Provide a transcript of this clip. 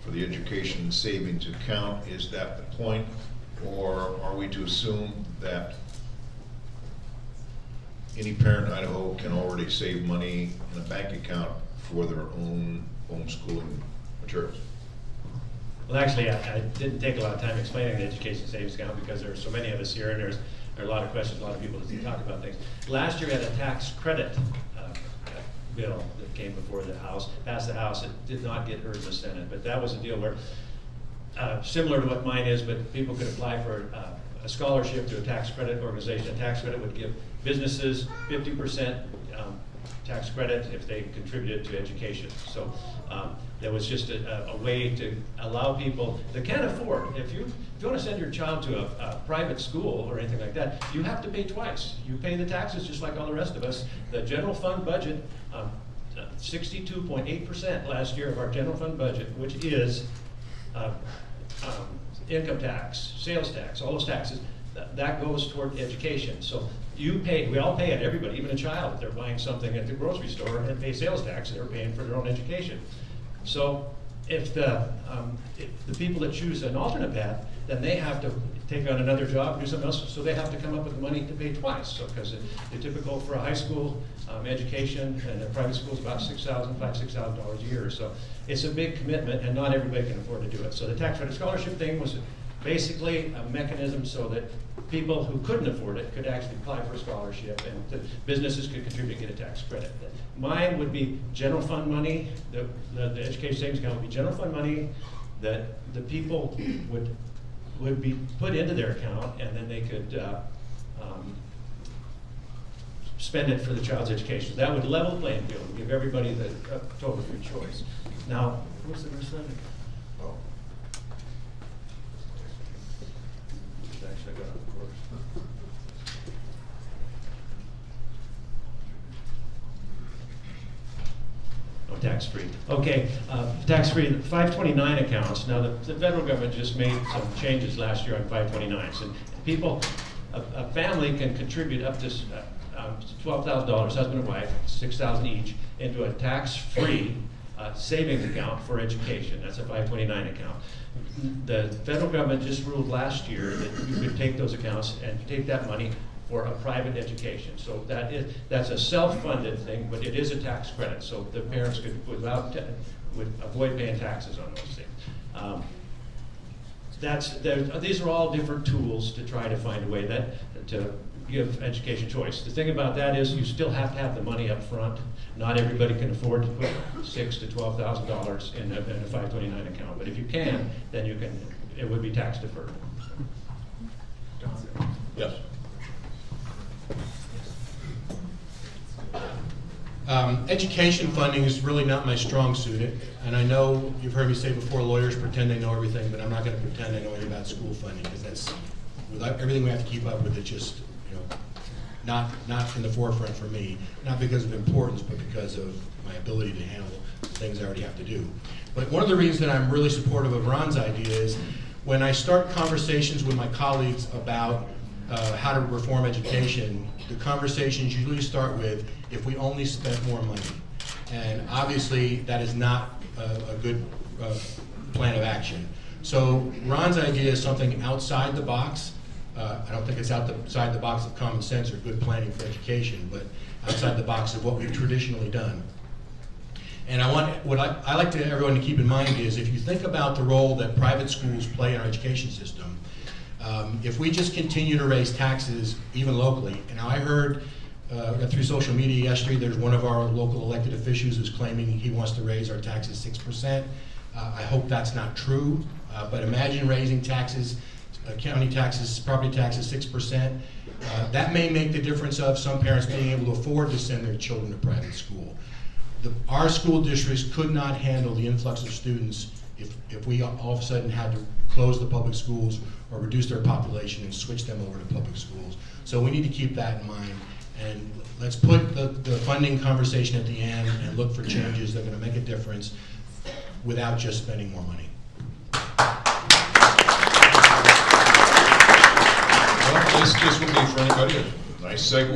for the education savings account. Is that the point, or are we to assume that any parent in Idaho can already save money in a bank account for their own homeschooling materials? Well, actually, I didn't take a lot of time explaining the education savings account because there are so many of us here, and there are a lot of questions, a lot of people that talk about things. Last year we had a tax credit bill that came before the House, passed the House. It did not get heard in the Senate, but that was a deal where, similar to what mine is, but people could apply for a scholarship to a tax credit organization. A tax credit would give businesses 50% tax credit if they contributed to education. So there was just a way to allow people that can't afford. If you want to send your child to a private school or anything like that, you have to pay twice. You pay the taxes just like all the rest of us. The general fund budget, 62.8% last year of our general fund budget, which is income tax, sales tax, all those taxes, that goes toward education. So you pay, we all pay it, everybody, even a child, if they're buying something at the grocery store and pay sales tax, they're paying for their own education. So if the people that choose an alternate path, then they have to take on another job, do something else, so they have to come up with the money to pay twice. So because the typical for a high school education and a private school is about $6,000 a year. So it's a big commitment, and not everybody can afford to do it. So the tax credit scholarship thing was basically a mechanism so that people who couldn't afford it could actually apply for a scholarship, and the businesses could contribute and get a tax credit. Mine would be general fund money. The education savings account would be general fund money that the people would be put into their account, and then they could spend it for the child's education. That would level the playing field and give everybody the total free choice. Now, what's the rest of it? Oh. Actually, I got it on course. Oh, tax-free. Okay, tax-free 529 accounts. Now, the federal government just made some changes last year on 529s, and people, a family can contribute up to $12,000, husband and wife, $6,000 each, into a tax-free savings account for education. That's a 529 account. The federal government just ruled last year that you could take those accounts and take that money for a private education. So that's a self-funded thing, but it is a tax credit. So the parents would avoid paying taxes on those things. These are all different tools to try to find a way to give education choice. The thing about that is you still have to have the money up front. Not everybody can afford to put $6,000 to $12,000 in a 529 account, but if you can, then you can. It would be tax deferred. Yes. Education funding is really not my strong suit, and I know you've heard me say before, lawyers pretend they know everything, but I'm not going to pretend I know anything about school funding, because that's, with everything we have to keep up with, it's just, not in the forefront for me, not because of importance, but because of my ability to handle the things I already have to do. But one of the reasons that I'm really supportive of Ron's idea is when I start conversations with my colleagues about how to reform education, the conversations usually start with, if we only spent more money. And obviously that is not a good plan of action. So Ron's idea is something outside the box. I don't think it's outside the box of common sense or good planning for education, but outside the box of what we've traditionally done. And what I like to everyone to keep in mind is, if you think about the role that private schools play in our education system, if we just continue to raise taxes, even locally, and I heard through social media yesterday, there's one of our local elected officials who's claiming he wants to raise our taxes 6%. I hope that's not true, but imagine raising taxes, county taxes, property taxes 6%. That may make the difference of some parents being able to afford to send their children to private school. Our school districts could not handle the influx of students if we all of a sudden had to close the public schools or reduce their population and switch them over to public schools. So we need to keep that in mind, and let's put the funding conversation at the end and look for changes that are going to make a difference without just spending more money. Well, this would be for anybody a nice segue.